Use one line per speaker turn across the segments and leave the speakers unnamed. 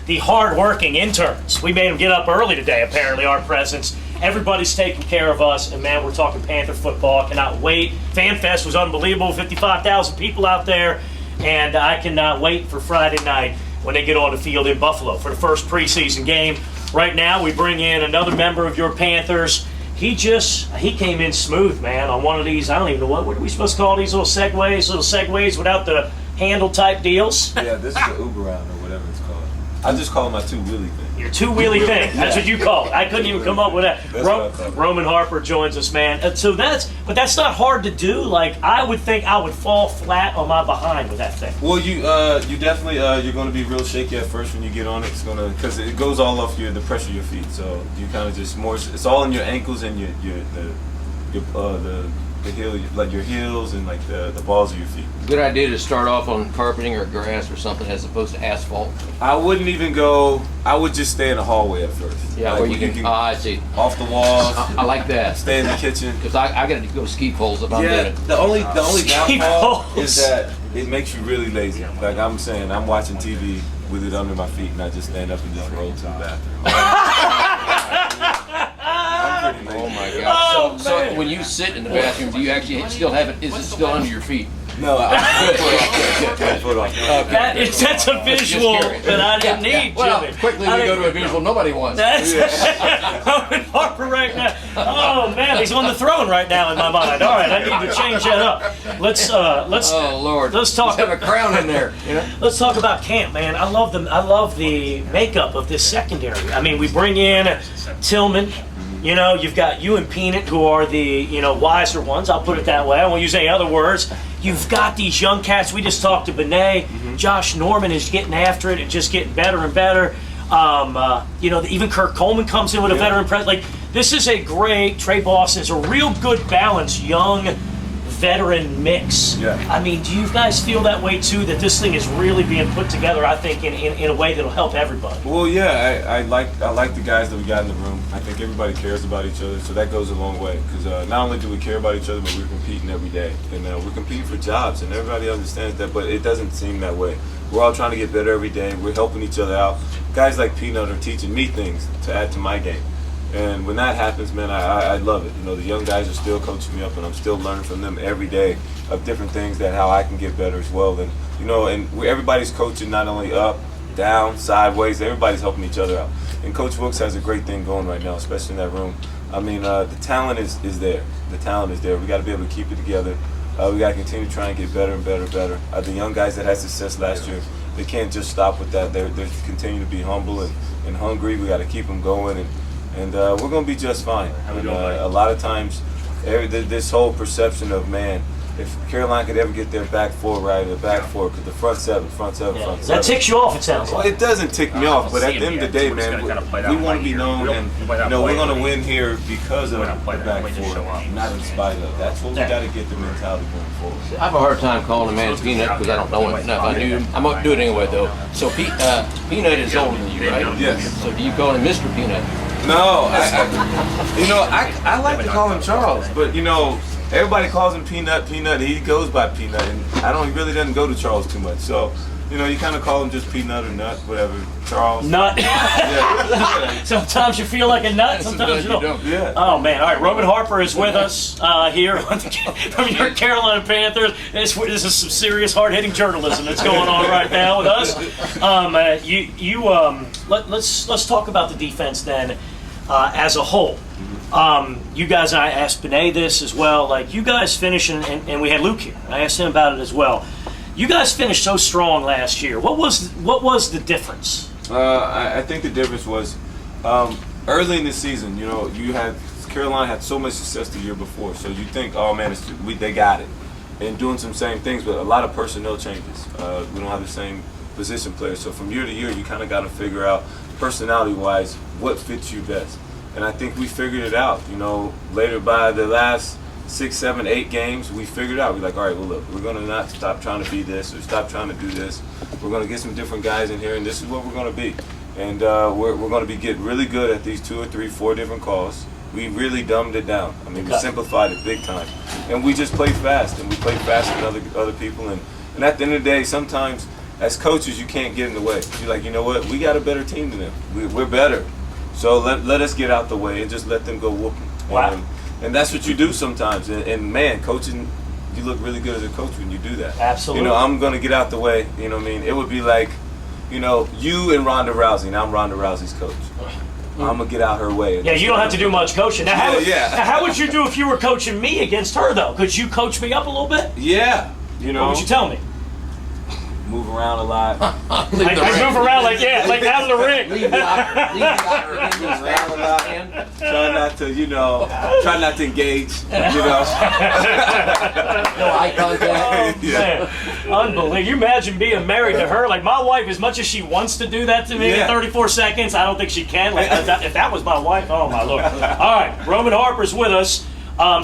the hard-working interns. We made them get up early today, apparently, our presence. Everybody's taking care of us, and man, we're talking Panther football. Cannot wait. FanFest was unbelievable, 55,000 people out there, and I cannot wait for Friday night when they get on the field in Buffalo for the first preseason game. Right now, we bring in another member of your Panthers. He came in smooth, man, on one of these, I don't even know, what are we supposed to call these little segues without the handle type deals?
Yeah, this is the Uber round or whatever it's called. I just call it my two-wheelie thing.
Your two-wheelie thing. That's what you call it. I couldn't even come up with that. Roman Harper joins us, man. But that's not hard to do. Like, I would think I would fall flat on my behind with that thing.
Well, you definitely you're going to be real shaky at first when you get on it. It's gonna because it goes all off the pressure of your feet. So you kind of just more. It's all in your ankles and the heel, like your heels and like the balls of your feet.
Good idea to start off on carpeting or grass or something as opposed to asphalt.
I wouldn't even go. I would just stay in the hallway at first.
Yeah,
like
where you can. I see.
Off the walls.
I like that.
Stay in the kitchen.
Because I got to go ski poles if I'm doing it.
The only downfall is that it makes you really lazy. Like I'm saying, I'm watching TV with it under my feet, and I just stand up and just roll to the bathroom. I'm pretty lazy.
Oh my God! So when you sit in the bathroom, do you actually still have it? Is it still under your feet?
No, I put off.
That's a visual that I didn't need,
well,
Jimmy.
Quickly we go to a visual nobody wants.
That's Roman Harper right now. Oh man, he's on the throne right now in my mind. All right, I need to change that up. Let's.
Oh Lord.
Let's talk.
Let's have a crown in there. You know?
Let's talk about camp, man. I love the makeup of this secondary. I mean, we bring in Tillman. You know, you've got you and Peanut, who are the wiser ones. I'll put it that way. I won't use any other words. You've got these young cats. We just talked to Benet. Josh Norman is getting after it and just getting better and better. Even Kirk Coleman comes in with a veteran presence. Like, this is a great, Trey Boston is a real good balance, young veteran mix.
Yeah.
I mean, do you guys feel that way too, that this thing is really being put together, I think, in a way that'll help everybody?
Well, yeah, I like the guys that we got in the room. I think everybody cares about each other, so that goes a long way. Because not only do we care about each other, but we're competing every day. And we're competing for jobs, and everybody understands that, but it doesn't seem that way. We're all trying to get better every day. We're helping each other out. Guys like Peanut are teaching me things to add to my game. And when that happens, man, I love it. The young guys are still coaching me up, and I'm still learning from them every day of different things that how I can get better as well. And everybody's coaching not only up, down, sideways. Everybody's helping each other out. And Coach Wilkes has a great thing going right now, especially in that room. I mean, the talent is there. The talent is there. We got to be able to keep it together. We got to continue to try and get better and better and better. The young guys that had success last year, they can't just stop with that. They're continuing to be humble and hungry. We got to keep them going, and we're going to be just fine. And, a lot of times, this whole perception of, man, if Carolina could ever get their back four right, or back four, because the front seven.
That ticks you off, it sounds like.
Well, it doesn't tick me off, but at the end of the day, man, we want to be known, and we're going to win here because of the back four, not in spite of. That's what we got to get the mentality going forward.
I have a hard time calling a man Peanut because I don't know him enough. I knew him. I'm going to do it anyway, though. So Peanut is older than you, right?
Yes.
So do you call him Mr. Peanut?
No, I like to call him Charles, but everybody calls him Peanut. He goes by Peanut, and he really doesn't go to Charles too much. So, you kind of call him just Peanut or Nut, whatever. Charles.
Nut.
Yeah.
Sometimes you feel like a nut, sometimes you don't.
Yeah.
Oh man! All right, Roman Harper is with us here from your Carolina Panthers. This is some serious, hard-hitting journalism that's going on right now with us. Let's talk about the defense then, as a whole. You guys, I asked Benet this as well. Like, you guys finished, and we had Luke here. I asked him about it as well. You guys finished so strong last year. What was the difference?
I think the difference was early in the season. Carolina had so much success the year before, so you think, oh man, they got it, and doing some same things, but a lot of personnel changes. We don't have the same position players, so from year to year, you kind of got to figure out personality-wise what fits you best. And I think we figured it out. Later by the last 6, 7, 8 games, we figured out. We're like, all right, well, look, we're going to not stop trying to be this or stop trying to do this. We're going to get some different guys in here, and this is what we're going to be. And we're going to get really good at these 2 or 3, 4 different calls. We really dumbed it down. I mean, we simplified it big time. And we just played fast, and we played faster than other people. And at the end of the day, sometimes as coaches, you can't get in the way. You're like, you know what? We got a better team than them. We're better. So let us get out the way and just let them go whoop them.
Wow.
And that's what you do sometimes. And man, coaching, you look really good as a coach when you do that.
Absolutely.
You know, I'm going to get out the way. You know what I mean? It would be like, you know, you and Ronda Rousey, and I'm Ronda Rousey's coach. I'm going to get out her way.
Yeah, you don't have to do much coaching. Now,
Yeah.
how would you do if you were coaching me against her, though? Could you coach me up a little bit?
Yeah. You know,
What would you tell me?
move around a lot.
I move around like out of the ring.
Leave the octagon.
Move around a lot. Try not to, you know, try not to engage, you know.
No eye contact.
Man, unbelievable. You imagine being married to her? Like, my wife, as much as she wants to do that to me in 34 seconds, I don't think she can. Like, if that was my wife, oh my Lord. All right, Roman Harper's with us.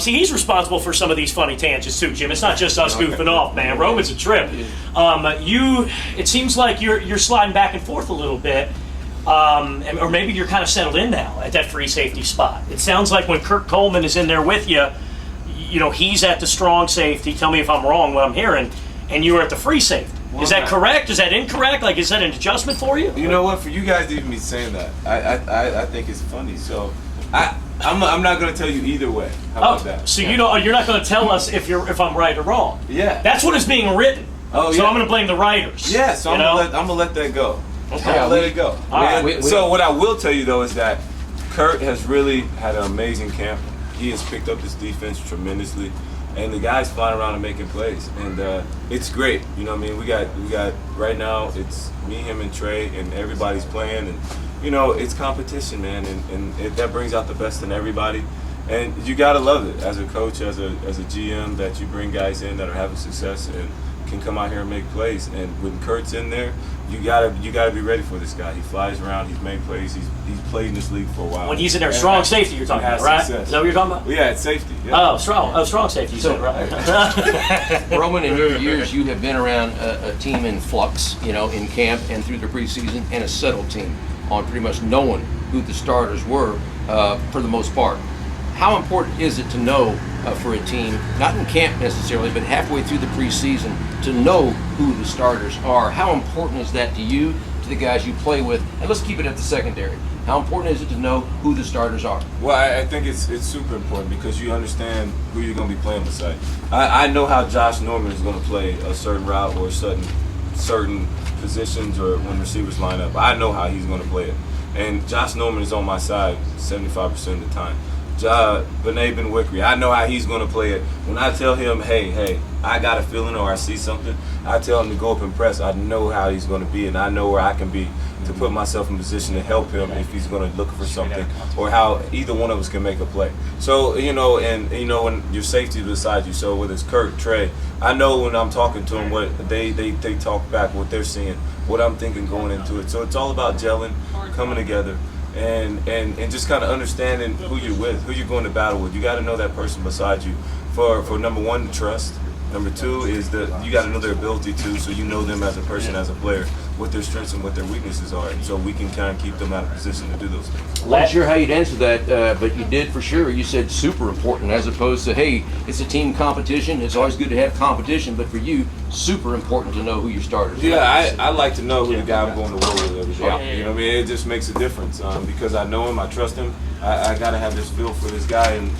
See, he's responsible for some of these funny tangents too, Jim. It's not just us goofing off, man. Roman's a trip. It seems like you're sliding back and forth a little bit, or maybe you're kind of settled in now at that free safety spot. It sounds like when Kirk Coleman is in there with you, you know, he's at the strong safety. Tell me if I'm wrong, what I'm hearing, and you are at the free safety. Is that correct? Is that incorrect? Like, is that an adjustment for you?
You know what? For you guys to even be saying that, I think it's funny. So I'm not going to tell you either way. How about that?
So you're not going to tell us if I'm right or wrong.
Yeah.
That's what is being written.
Oh,
so
yeah.
I'm going to blame the writers.
Yeah, so I'm gonna let that go.
Okay.
I'm gonna let it go.
All right.
So what I will tell you though is that Kurt has really had an amazing camp. He has picked up this defense tremendously, and the guys flying around and making plays, and it's great. You know what I mean? We got right now. It's me, him, and Trey, and everybody's playing, and you know it's competition, man, and that brings out the best in everybody. And you gotta love it as a coach, as a GM, that you bring guys in that are having success and can come out here and make plays. And when Kurt's in there, you gotta be ready for this guy. He flies around, he's made plays, he's played in this league for a while.
When he's in there, strong safety you're talking about, right?
Success.
Is that what you're talking about?
Yeah, it's safety. Yeah.
Oh, strong safety you said, right?
Roman, in your years, you have been around a team in flux, you know, in camp and through the preseason, and a settled team on pretty much knowing who the starters were for the most part. How important is it to know for a team, not in camp necessarily, but halfway through the preseason, to know who the starters are? How important is that to you, to the guys you play with? And let's keep it at the secondary. How important is it to know who the starters are?
Well, I think it's super important because you understand who you're going to be playing beside. I know how Josh Norman is going to play a certain route or certain positions or when receivers line up. I know how he's going to play it. And Josh Norman is on my side 75% of the time. Benet Ben-Wickery, I know how he's going to play it. When I tell him, hey, I got a feeling or I see something, I tell him to go up and press. I know how he's going to be, and I know where I can be to put myself in position to help him if he's going to look for something, or how either one of us can make a play. So, when your safety beside you, so whether it's Kurt, Trey, I know when I'm talking to them what they talk back, what they're seeing, what I'm thinking going into it. So it's all about gelling, coming together, and just kind of understanding who you're with, who you're going to battle with. You got to know that person beside you for number one, trust. Number two is that you got to know their ability too, so you know them as a person, as a player, what their strengths and what their weaknesses are, and so we can kind of keep them out of position to do those things.
Not sure how you'd answer that, but you did for sure. You said super important, as opposed to, hey, it's a team competition. It's always good to have competition, but for you, super important to know who your starters are.
Yeah, I like to know who the guy I'm going to war with every day. You know what I mean? It just makes a difference because I know him, I trust him. I got to have this feel for this guy, and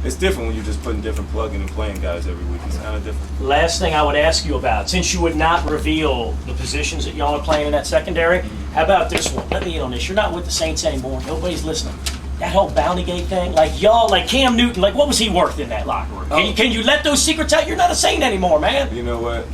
it's different when you're just putting different plugging and playing guys every week. It's kind of different.
Last thing I would ask you about, since you would not reveal the positions that y'all are playing in that secondary, how about this one? Let me in on this. You're not with the Saints anymore. Nobody's listening. That whole Bountygate thing, like y'all, like Cam Newton, like what was he worth in that locker room? Can you let those secrets out? You're not a Saint anymore, man.
You know what?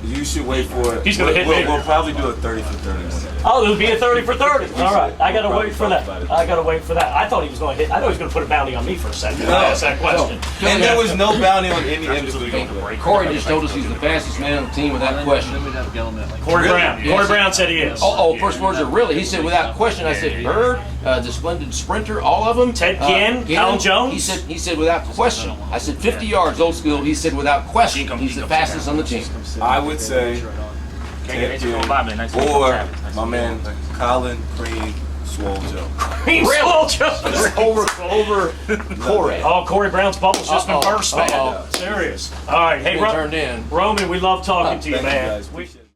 You should wait for it.
He's gonna hit me.
We'll probably do a 30 for 30.
Oh, it'll be a 30 for 30. All right, I gotta wait for that. I thought he was going to hit. I thought he was going to put a bounty on me for a second.
No.
I asked that question.
And there was no bounty on any individual player.
Corey just told us he's the fastest man on the team without question.
Corey Brown. Corey Brown said he is.
First words are really. He said without question. I said Bird, the splendid sprinter, all of them.
Ted Ginn, Alan Jones.
He said without question. I said 50 yards, old school. He said without question. He's the fastest on the team.
I would say Ted Ginn or my man Colin Cream Swole Joe.
Cream Swole Joe.
over Corey.
Oh, Corey Brown's bubble's just been burst, man. Serious. All right, hey,
Turned in.
Roman, we love talking to you,
Thank
man.
guys. Appreciate it.